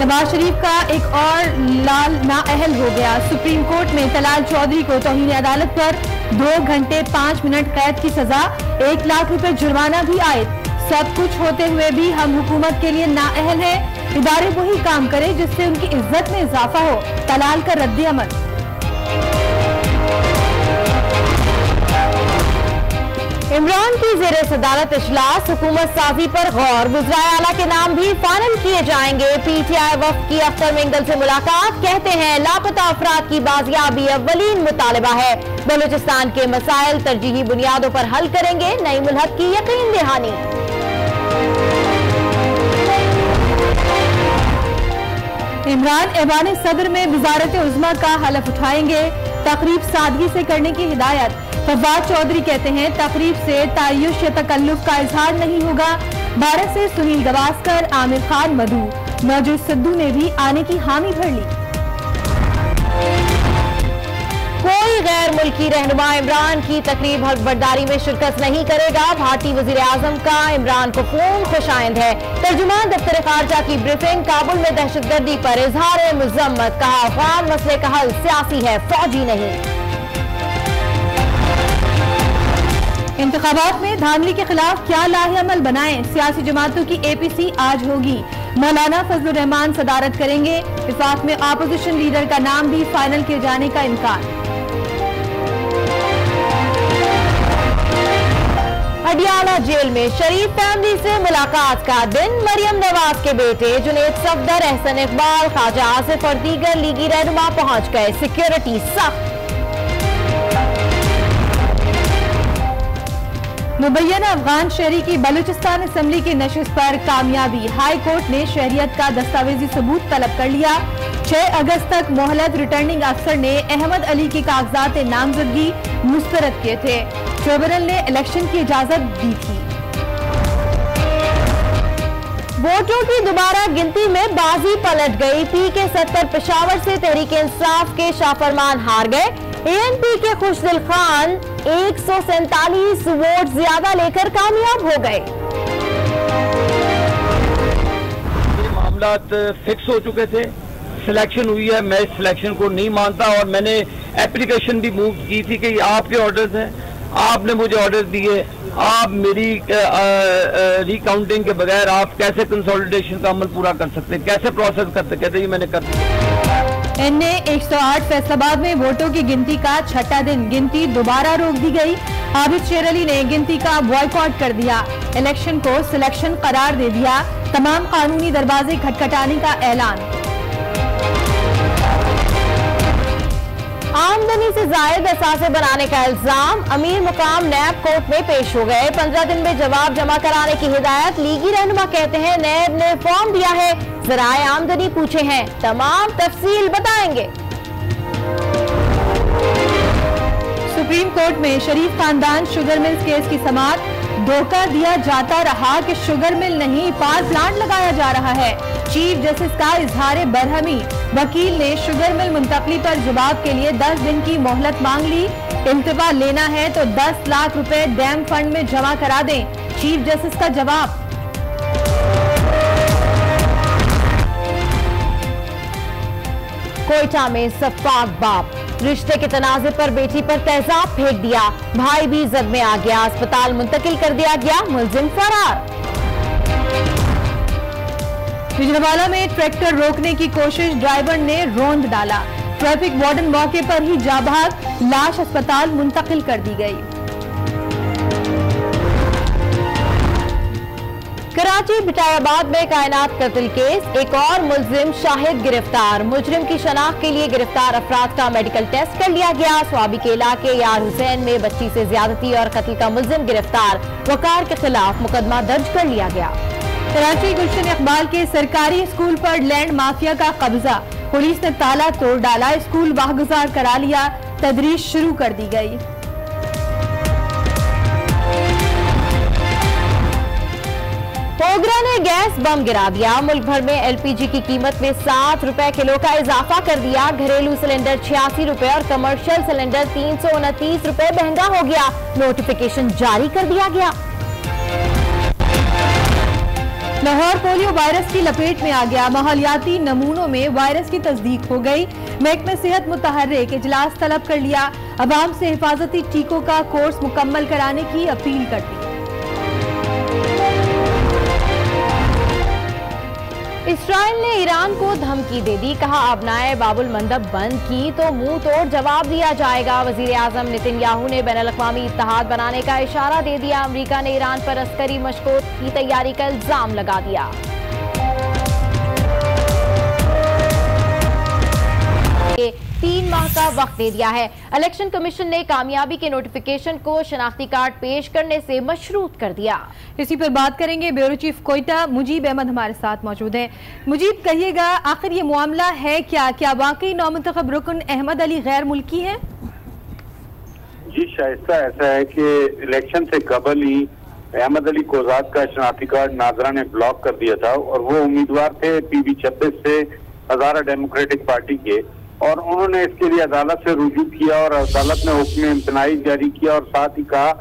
नवाज शरीफ का एक और लाल नाअहल हो गया। सुप्रीम कोर्ट में तलाल चौधरी को तौहीन अदालत पर 2 घंटे 5 मिनट कैद की सजा, 1 लाख रुपए जुर्माना भी आयद। सब कुछ होते हुए भी हम हुकूमत के लिए नाअहल हैं। इदारे वही काम करें जिससे उनकी इज्जत में इजाफा हो। तलाल का रद्द अमल। इमरान की ज़ेरे सदारत इजलास, हुकूमत साजी पर गौर, वज़राए आला के नाम भी फाइनल किए जाएंगे। पीटीआई वफ्द की अख्तर मेंगल से मुलाकात, कहते हैं लापता अफराद की बाजियाबी अव्वलीन मुतालबा है। बलूचिस्तान के मसाइल तरजीही बुनियादों पर हल करेंगे, नई मुल्हक की यकीन दहानी। इमरान ऐवान सदर में वज़ारत उज़्मा का हलफ उठाएंगे, तकरीब सादगी से करने की हिदायत। फवाद चौधरी कहते हैं तकरीब से तायुश या तकल्लुफ का इजहार नहीं होगा। भारत से सुनील गवास्कर, आमिर खान, मधु, मौजूद सिद्धू ने भी आने की हामी भर ली। कोई गैर मुल्की रहनुमा इमरान की तकरीब हकबरदारी में शिरकत नहीं करेगा। भारतीय वजीर आजम का इमरान को फोन खुशाइंद है। तर्जुमान दफ्तर खारजा की ब्रीफिंग, काबुल में दहशतगर्दी पर इजहार मुज़म्मत, कहा अफगान मसले का हल सियासी है, फौजी नहीं। इंतखाबात में धांधली के खिलाफ क्या लाहेअमल बनाएं, सियासी जमातों की APC आज होगी। मौलाना फजलुर रहमान सदारत करेंगे। विफाक में अपोजिशन लीडर का नाम भी फाइनल किए जाने का इम्कान। अडियाला जेल में शरीफ फैमिली से मुलाकात का दिन, मरियम नवाज के बेटे जुनेद सफदर, एहसन इकबाल, ख्वाजा आसिफ और दीगर लीगी रहनुमा पहुंच गए। सिक्योरिटी सख्त। मुबैना अफगान शहरी की बलूचिस्तान असेंबली की नशिस्त पर कामयाबी, हाई कोर्ट ने शहरियत का दस्तावेजी सबूत तलब कर लिया। 6 अगस्त तक मोहलत रिटर्निंग अफसर ने अहमद अली की कागजात नामजदगी मुस्तरद किए थे। ट्रिब्यूनल ने इलेक्शन की इजाजत दी थी। वोटों की दोबारा गिनती में बाजी पलट गई। PK 70 पेशावर से तहरीक इंसाफ के शाहफरमान हार गए। ANP के खुशदिल खान 147 वोट ज्यादा लेकर कामयाब हो गए। ये मामला फिक्स हो चुके थे, सिलेक्शन हुई है। मैं इस सिलेक्शन को नहीं मानता और मैंने एप्लीकेशन भी मूव की थी कि आपके ऑर्डर्स हैं, आपने मुझे ऑर्डर दिए, आप मेरी रिकाउंटिंग के बगैर आप कैसे कंसोलिडेशन का अमल पूरा कर सकते, कैसे प्रोसेस करते। कहते हैं मैंने कर दिया। NA 108 फैसलाबाद में वोटों की गिनती का छठा दिन, गिनती दोबारा रोक दी गई। आबिद शेर अली ने गिनती का बॉयकॉट कर दिया। इलेक्शन को सिलेक्शन करार दे दिया। तमाम कानूनी दरवाजे खटखटाने का ऐलान। आमदनी से जायद असासे बनाने का इल्जाम, अमीर मुकाम नैब कोर्ट में पेश हो गए। 15 दिन में जवाब जमा कराने की हिदायत। लीगी रहनुमा कहते हैं नैब ने फॉर्म दिया है, ज़राए आमदनी पूछे हैं, तमाम तफसील बताएंगे। सुप्रीम कोर्ट में शरीफ खानदान शुगर मिल्स केस की समाअत। धोखा दिया जाता रहा कि शुगर मिल नहीं, पावर प्लांट लगाया जा रहा है। चीफ जस्टिस का इजहार बरहमी, वकील ने शुगर मिल मुंतकली पर जवाब के लिए 10 दिन की मोहलत मांग ली। इल्तिफा लेना है तो 10 लाख रुपए डैम फंड में जमा करा दें, चीफ जस्टिस का जवाब। कोयटा में सफाक बाप, रिश्ते के तनाजे पर बेटी पर तेजाब फेंक दिया, भाई भी जद में आ गया, अस्पताल मुंतकिल कर दिया गया, मुलजिम फरार। गुजरांवाला में ट्रैक्टर रोकने की कोशिश, ड्राइवर ने रोंद डाला, ट्रैफिक वार्डन मौके पर ही जा भाग, लाश अस्पताल मुंतकिल कर दी गई। कराची बिटायाबाद में कायनात कत्ल केस, एक और मुलजिम शाहिद गिरफ्तार। मुजरिम की शनाख्त के लिए गिरफ्तार अफराद का मेडिकल टेस्ट कर लिया गया। स्वाबी के इलाके यार हुसैन में बच्ची से ज्यादती और कत्ल का मुलजिम गिरफ्तार, वकार के खिलाफ मुकदमा दर्ज कर लिया गया। कराची गुलशन इकबाल के सरकारी स्कूल पर लैंड माफिया का कब्जा, पुलिस ने ताला तोड़ डाला, स्कूल वाहगुजार करा लिया, तदरीस शुरू कर दी गई। ओगरा ने गैस बम गिरा दिया, मुल्क भर में LPG की कीमत में 7 रुपए किलो का इजाफा कर दिया। घरेलू सिलेंडर 86 रुपए और कमर्शियल सिलेंडर 329 रुपए महंगा हो गया, नोटिफिकेशन जारी कर दिया गया। लाहौर पोलियो वायरस की लपेट में आ गया। माहौलियाती नमूनों में वायरस की तस्दीक हो गई। महकमे सेहत मुतहर्रिक इजलास तलब कर लिया। अवाम से हिफाजती टीकों का कोर्स मुकम्मल कराने की अपील कर दी। इसराइल ने ईरान को धमकी दे दी। कहा अबनाए बाबुल मंदब बंद की तो मुंह तोड़ जवाब दिया जाएगा। वजीर आजम नेतन्याहू ने बैनुल अक़वामी इत्तेहाद बनाने का इशारा दे दिया। अमरीका ने ईरान पर अस्करी मशकों की तैयारी का इल्जाम लगा दिया। 3 माह का वक्त दे दिया है। इलेक्शन कमीशन ने कामयाबी के नोटिफिकेशन को शनाख्ती कार्ड पेश करने से मशरूत कर दिया। इसी पर बात करेंगे। ब्यूरो चीफ कोयटा मुजीब अहमद हमारे साथ मौजूद हैं। मुजीब, कहिएगा आखिर ये मामला है क्या वाकई नौमुंतखब रुकन अहमद अली गैर मुल्की है? जी शाइस्ता, ऐसा है कि इलेक्शन से कबल ही अहमद अली कोजाद का शनाख्ती कार्ड नाजरा ने ब्लॉक कर दिया था और वो उम्मीदवार थे PB 26 से हज़ारा डेमोक्रेटिक पार्टी के, और उन्होंने इसके लिए अदालत से रुजू किया और अदालत ने हुक्म इम्तनाई जारी किया और साथ ही कहा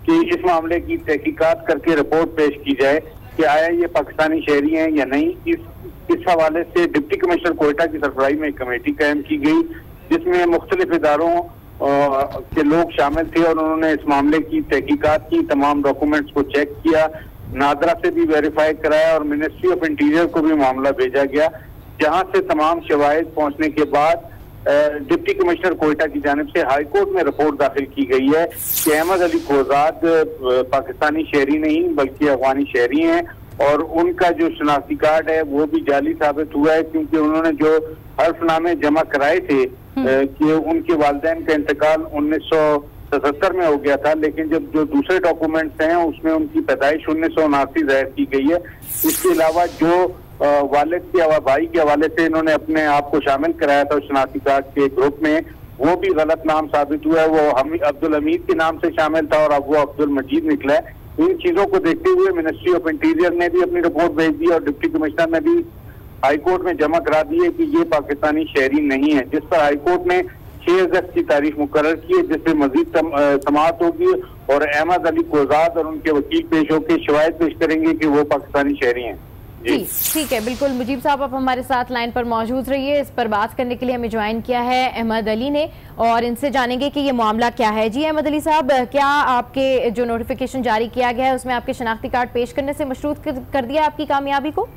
कि इस मामले की तहकीकात करके रिपोर्ट पेश की जाए कि आया ये पाकिस्तानी शहरी हैं या नहीं। इस हवाले से डिप्टी कमिश्नर कोयटा की सरबराही में एक कमेटी कायम की गई जिसमें मुख्तलिफ इदारों के लोग शामिल थे और उन्होंने इस मामले की तहकीकात की, तमाम डॉक्यूमेंट्स को चेक किया, नादरा से भी वेरीफाई कराया और मिनिस्ट्री ऑफ इंटीरियर को भी मामला भेजा गया, जहां से तमाम शवाहिद पहुंचने के बाद डिप्टी कमिश्नर कोयटा की जानिब से हाई कोर्ट में रिपोर्ट दाखिल की गई है कि अहमद अली कोजाद पाकिस्तानी शहरी नहीं बल्कि अफगानी शहरी हैं और उनका जो शनाख्ती कार्ड है वो भी जाली साबित हुआ है, क्योंकि उन्होंने जो हल्फनामे जमा कराए थे कि उनके वालिदैन का इंतकाल 1977 में हो गया था, लेकिन जब जो दूसरे डॉक्यूमेंट्स हैं उसमें उनकी पैदाइश 1979 जाहिर की गई है। इसके अलावा जो वालिद के भाई के हवाले से इन्होंने अपने आप को शामिल कराया था शनाख्ती कार्ड के ग्रुप में, वो भी गलत नाम साबित हुआ है। वो अब्दुल हमीद के नाम से शामिल था और अब वो अब्दुल मजीद निकला है। इन चीजों को देखते हुए मिनिस्ट्री ऑफ इंटीरियर ने भी अपनी रिपोर्ट भेज दी और डिप्टी कमिश्नर ने भी हाईकोर्ट में जमा करा दी है कि ये पाकिस्तानी शहरी नहीं है, जिस पर हाईकोर्ट ने 6 अगस्त की तारीख मुकर्रर की है, जिससे मजीद समाअत होगी और अहमद अली कोजाद और उनके वकील पेश होकर शवाहिद पेश करेंगे कि वो पाकिस्तानी शहरी हैं। जी ठीक है, बिल्कुल। मुजीब साहब आप हमारे साथ लाइन पर मौजूद रहिए। इस पर बात करने के लिए हमें ज्वाइन किया है अहमद अली ने और इनसे जानेंगे कि ये मामला क्या है। जी अहमद अली साहब, क्या आपके जो नोटिफिकेशन जारी किया गया है उसमें आपके शनाख्ती कार्ड पेश करने से मशरूत कर दिया आपकी कामयाबी को?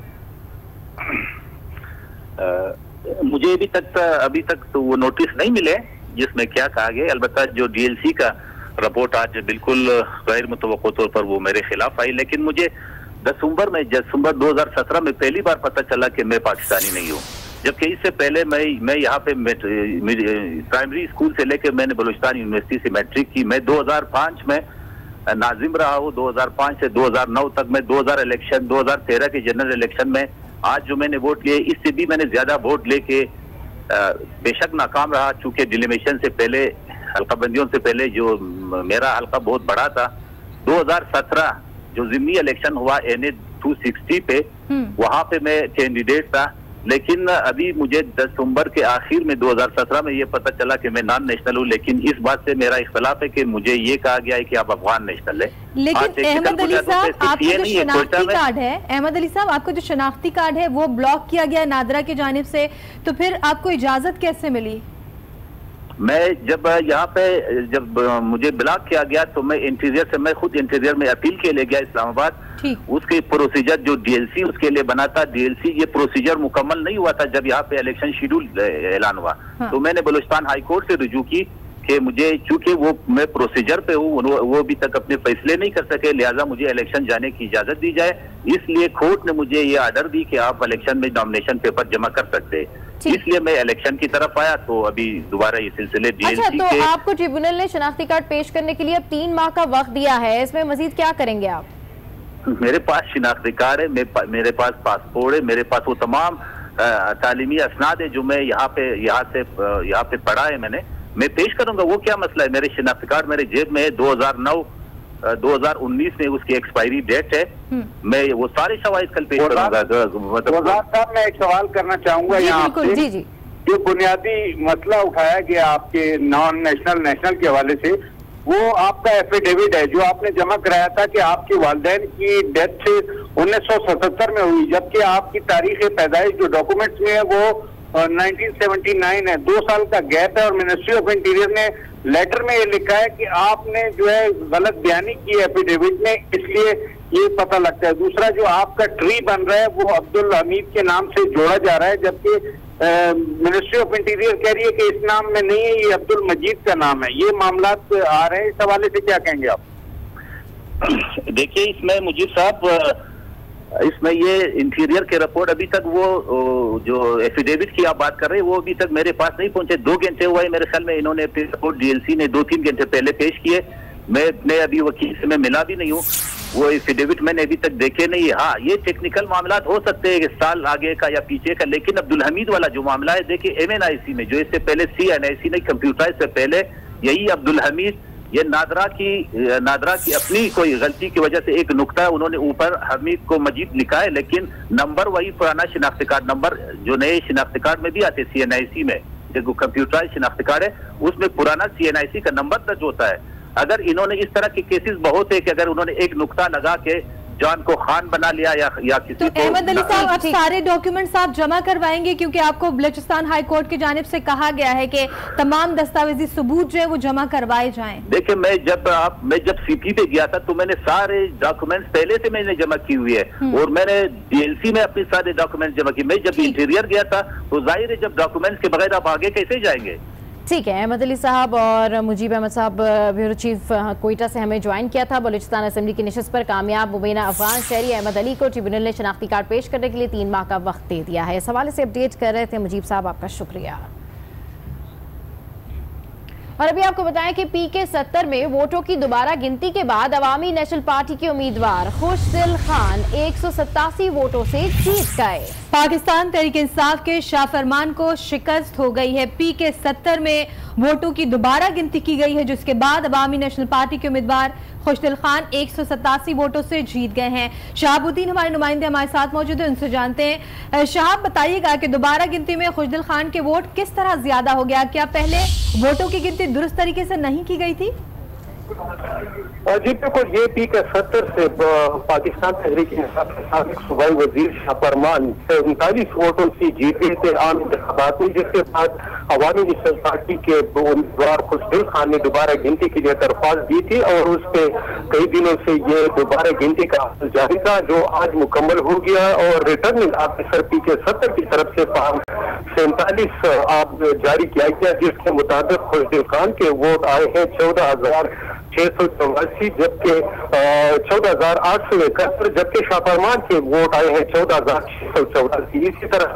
मुझे अभी तक तो वो नोटिस नहीं मिले जिसमें क्या कहा गया। अलबत्ता जो DLC का रिपोर्ट आज बिल्कुल गैर मुतवक्को तौर पर वो मेरे खिलाफ आई, लेकिन मुझे दिसंबर 2017 में पहली बार पता चला कि मैं पाकिस्तानी नहीं हूँ, जबकि इससे पहले मैं यहाँ पे प्राइमरी स्कूल से लेकर मैंने बलूचिस्तान यूनिवर्सिटी से मैट्रिक की। मैं 2005 में नाजिम रहा हूँ, 2005 से 2009 तक। मैं 2013 के जनरल इलेक्शन में आज जो मैंने वोट लिए इससे भी मैंने ज्यादा वोट लेके बेशक नाकाम रहा, चूंकि डिलिमिशन से पहले, हल्काबंदियों से पहले जो मेरा हल्का बहुत बड़ा था। 2017 जो जिमनी इलेक्शन हुआ NA 260 पे, वहां पे मैं कैंडिडेट था, लेकिन अभी मुझे दिसंबर के आखिर में 2017 में ये पता चला कि मैं नॉन नेशनल हूँ। लेकिन इस बात से मेरा इख्तलाफ है कि मुझे ये कहा गया है कि आप अफगान नेशनल है। लेकिन अहमद अली साहब, आपका जो शनाख्ती कार्ड है, अहमद अली साहब आपका जो शनाख्ती कार्ड है वो ब्लॉक किया गया नादरा की जानिब से, तो फिर आपको इजाजत कैसे मिली? मैं जब मुझे ब्लॉक किया गया तो मैं खुद इंटीरियर में अपील के लिए गया इस्लामाबाद। उसके प्रोसीजर जो DLC उसके लिए बना था, DLC ये प्रोसीजर मुकम्मल नहीं हुआ था जब यहाँ पे इलेक्शन शेड्यूल ऐलान हुआ। तो मैंने बलूचिस्तान हाई कोर्ट से रुजू की कि मुझे, चूंकि मैं प्रोसीजर पे हूँ, वो अभी तक अपने फैसले नहीं कर सके, लिहाजा मुझे इलेक्शन जाने की इजाजत दी जाए। इसलिए कोर्ट ने मुझे ये ऑर्डर दी कि आप इलेक्शन में नॉमिनेशन पेपर जमा कर सकते हैं। इसलिए मैं इलेक्शन की तरफ आया। तो अभी दोबारा ये सिलसिले अच्छा, तो आपको ट्रिब्यूनल ने शनाख्ती कार्ड पेश करने के लिए अब 3 माह का वक्त दिया है, इसमें मजीद क्या करेंगे आप? मेरे पास शनाख्ती कार्ड है, मेरे पास पासपोर्ट है, मेरे पास वो तमाम तालीमी असनाद है जो मैं यहाँ पे पढ़ा है मैं पेश करूंगा। वो क्या मसला है? मेरे शनाख्ती कार्ड मेरे जेब में है, 2019 में उसकी एक्सपायरी डेट है। मैं वो सारे शवाहिद कल पेश करूंगा। साहब, मैं एक सवाल करना चाहूंगा यहाँ पे। जी। जो बुनियादी मसला उठाया गया आपके नॉन नेशनल के हवाले से, वो आपका एफिडेविट है जो आपने जमा कराया था कि आपके वालिदैन की डेथ से 1977 में हुई, जबकि आपकी तारीख पैदाइश जो डॉक्यूमेंट्स में है वो 1979 है। 2 साल का गैप है और मिनिस्ट्री ऑफ इंटीरियर ने लेटर में ये लिखा है कि आपने जो है गलत बयानी की है एफिडेविट में, इसलिए ये पता लगता है। दूसरा, जो आपका ट्री बन रहा है वो अब्दुल हमीद के नाम से जोड़ा जा रहा है, जबकि मिनिस्ट्री ऑफ इंटीरियर कह रही है कि इस नाम में नहीं है, ये अब्दुल मजीद का नाम है। ये मामला आ रहे हैं, इस हवाले से क्या कहेंगे आप? देखिए, इसमें मुजीब साहब, इसमें ये इंटीरियर के रिपोर्ट अभी तक वो जो एफिडेविट की आप बात कर रहे हैं वो अभी तक मेरे पास नहीं पहुंचे। 2 घंटे हुआ है मेरे ख्याल में, इन्होंने अपनी रिपोर्ट डीएलसी ने 2-3 घंटे पहले पेश किए। मैं अभी वकील से मैं मिला भी नहीं हूँ, वो एफिडेविट मैंने अभी तक देखे नहीं है। हाँ, ये टेक्निकल मामला हो सकते हैं, साल आगे का या पीछे का, लेकिन अब्दुल हमीद वाला जो मामला है, देखिए MNIC में जो इससे पहले CNIC नहीं, कंप्यूटराइज से पहले यही अब्दुल हमीद, ये नादरा की अपनी कोई गलती की वजह से एक नुक्ता उन्होंने ऊपर हमीद को मजीद लिखा है, लेकिन नंबर वही पुराना शिनाख्ती कार्ड नंबर जो नए शिनाख्ती कार्ड में भी आते CNIC में, जो कंप्यूटराइज शिनाख्ती कार्ड है उसमें पुराना CNIC का नंबर दर्ज होता है। अगर इन्होंने इस तरह के केसेस बहुत है कि अगर उन्होंने एक नुक्ता लगा के जान को खान बना लिया या किसी तो को। अहमद अली साहब, आप सारे डॉक्यूमेंट्स आप जमा करवाएंगे, क्योंकि आपको बलूचिस्तान हाई कोर्ट की जानिब से कहा गया है कि तमाम दस्तावेजी सबूत जो है वो जमा करवाए जाएं। देखिए, मैं जब CP पे गया था तो मैंने सारे डॉक्यूमेंट्स पहले से मैंने जमा की हुई है और मैंने DLC में अपने सारे डॉक्यूमेंट्स जमा किए। मैं जब इंटीरियर गया था तो जाहिर है जब डॉक्यूमेंट्स के बगैर आप आगे कैसे जाएंगे। ठीक है, अहमद अली साहब और मुजीब अहमद साहब ब्यूरो चीफ कोयटा से हमें ज्वाइन किया था। बलूचिस्तान असेंबली की नशिस्त पर कामयाब मुबीना अफगान शहरी अहमद अली को ट्रिब्यूनल ने शनाख्ती कार्ड पेश करने के लिए 3 माह का वक्त दे दिया है। इस हवाले से अपडेट कर रहे थे मुजीब साहब, आपका शुक्रिया। और अभी आपको बताएं कि PK 70 में वोटों की दोबारा गिनती के बाद अवामी नेशनल पार्टी के उम्मीदवार खुशदिल खान 187 वोटों से जीत गए। पाकिस्तान तहरीक इंसाफ के शाह फरमान को शिकस्त हो गई है। PK 70 में वोटों की दोबारा गिनती की गई है, जिसके बाद अवामी नेशनल पार्टी के उम्मीदवार खुशदिल खान 187 वोटों से जीत गए हैं। शहाबुद्दीन हमारे नुमाइंदे हमारे साथ मौजूद हैं, उनसे जानते हैं। शहाब, बताइएगा कि दोबारा गिनती में खुशदिल खान के वोट किस तरह ज्यादा हो गया? क्या पहले वोटों की गिनती दुरुस्त तरीके से नहीं की गई थी? जी बिल्कुल, ये PK 70 से पाकिस्तान तहरीक इंसाफ के साबिक सूबाई वजीर शाह फरमान 39 वोटों से जीत गए थे आम इंतखाबात में, जिसके बाद अवामी नेशनल पार्टी के उम्मीदवार खुशदिल खान ने दोबारा गिनती के लिए दरख्वास्त दी थी और उस पे कई दिनों से ये दोबारा गिनती का अमल जारी था, जो आज मुकम्मल हो गया और रिटर्निंग ऑफिसर PK 70 की तरफ से फॉर्म 47 जारी किया गया, जिसके मुताबिक खुशदिल खान के वोट आए हैं 14,684, जबकि 14,871, जबकि शाह फरमान के वोट आए हैं 14,684। इसी तरह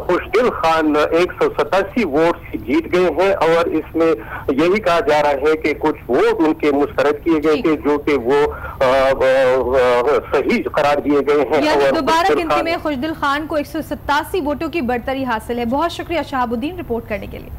खुशदिल खान 187 वोट से जीत गए हैं और इसमें यही कहा जा रहा है कि कुछ वोट उनके मुस्तरद किए गए थे जो कि वो सही करार दिए गए हैं। और दोबारा गिनती में खुशदिल खान को 187 वोटों की बढ़तरी हासिल है। बहुत शुक्रिया शहाबुद्दीन रिपोर्ट करने के लिए।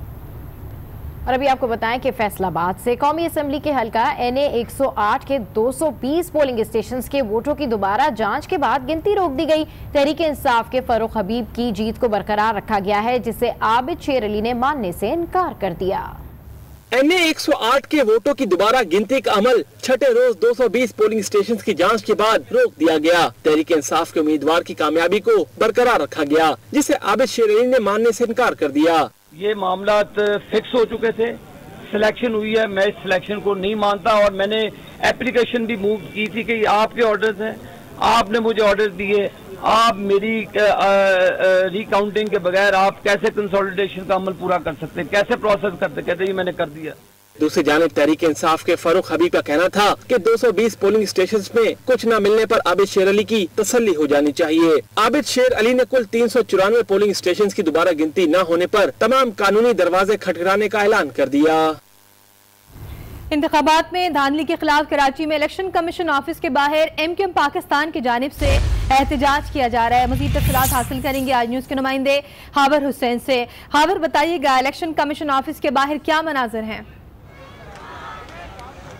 और अभी आपको बताएं कि फैसलाबाद से कौमी असेंबली के हल्का NA 108 के 220 पोलिंग स्टेशंस के वोटों की दोबारा जांच के बाद गिनती रोक दी गई। तहरीक इंसाफ के फरूख हबीब की जीत को बरकरार रखा गया है, जिसे आबिद शेर अली ने मानने से इनकार कर दिया। NA 108 के वोटों की दोबारा गिनती का अमल छठे रोज 220 पोलिंग स्टेशन की जांच के बाद रोक दिया गया। तहरीक इंसाफ के उम्मीदवार की कामयाबी को बरकरार रखा गया, जिसे आबिद शेर अली ने मानने से इनकार कर दिया। ये मामला फिक्स हो चुके थे, सिलेक्शन हुई है, मैं इस सिलेक्शन को नहीं मानता और मैंने एप्लीकेशन भी मूव की थी कि आपके ऑर्डर्स हैं, आपने मुझे ऑर्डर दिए, आप मेरी रिकाउंटिंग के बगैर आप कैसे कंसोलिडेशन का अमल पूरा कर सकते हैं, कैसे प्रोसेस करते, कहते ये मैंने कर दिया। दूसरी जानिब तहरीक इंसाफ के फरूख हबीब का कहना था कि 220 पोलिंग स्टेशंस में कुछ न मिलने पर आबिद शेर अली की तसल्ली हो जानी चाहिए। आबिद शेर अली ने कुल 394 पोलिंग स्टेशंस की दोबारा गिनती न होने पर तमाम कानूनी दरवाजे खटखटाने का ऐलान कर दिया। इंतखाबात में धांधली के खिलाफ कराची में इलेक्शन कमीशन ऑफिस के बाहर MQM पाकिस्तान की जानिब से एहतजाज किया जा रहा है। मजीद तफसीलात हासिल करेंगे आज न्यूज के नुमाइंदे हावर हुसैन से। हावर, बताइएगा इलेक्शन कमीशन ऑफिस के बाहर क्या मनाजर हैं?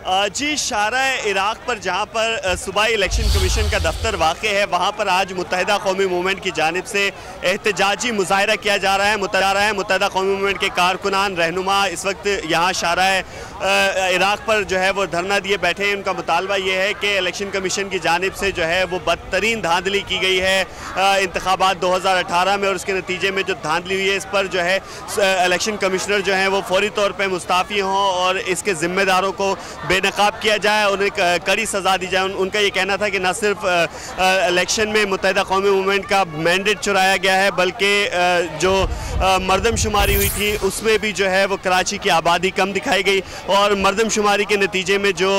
जी, शारा इराक़ पर जहाँ पर सूबाई इलेक्शन कमीशन का दफ्तर वाक़ है, वहाँ पर आज मुत्तहिदा कौमी मूवमेंट की जानिब से एहतजाजी मुज़ाहरा किया जा रहा है। मुत्तहिदा कौमी मूवमेंट के कारकुनान रहनुमा इस वक्त यहाँ शारा इराक़ पर जो है वो धरना दिए बैठे हैं। उनका मुतालबा ये है कि इलेक्शन कमीशन की जानिब से जो है वो बदतरीन धांधली की गई है इंतखाबात 2018 में, और उसके नतीजे में जो धांधली हुई है इस पर जो है इलेक्शन कमिश्नर जो है वो फौरी तौर पर मुस्ताफ़ी हों और इसके ज़िम्मेदारों को बेनकाब किया जाए, उन्हें कड़ी सज़ा दी जाए। उनका ये कहना था कि न सिर्फ इलेक्शन में मुत्तहिदा कौमी मूवमेंट का मैंडेट चुराया गया है, बल्कि जो मरदमशुमारी हुई थी उसमें भी जो है वो कराची की आबादी कम दिखाई गई, और मरदमशुमारी के नतीजे में जो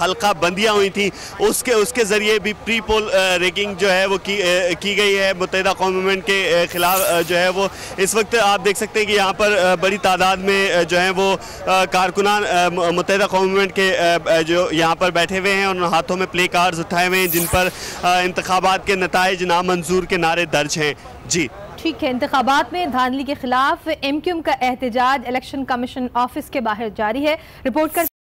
हल्का बंदियाँ हुई थी उसके ज़रिए भी प्री पोल रेगिंग जो है वो की गई है मुत्तहिदा कौमी मूवमेंट के ख़िलाफ़। जो है वो इस वक्त आप देख सकते हैं कि यहाँ पर बड़ी तादाद में जो है वो कारकुनान मुत्तहिदा कौमी मूवमेंट के जो यहाँ पर बैठे हुए हैं और हाथों में प्ले कार्ड्स उठाए हुए हैं जिन पर इंतखाबात के नताइज नामंजूर के नारे दर्ज हैं। जी ठीक है, इंतखाबात में धांधली के खिलाफ MQM का एहतजाज इलेक्शन कमीशन ऑफिस के बाहर जारी है। रिपोर्ट कर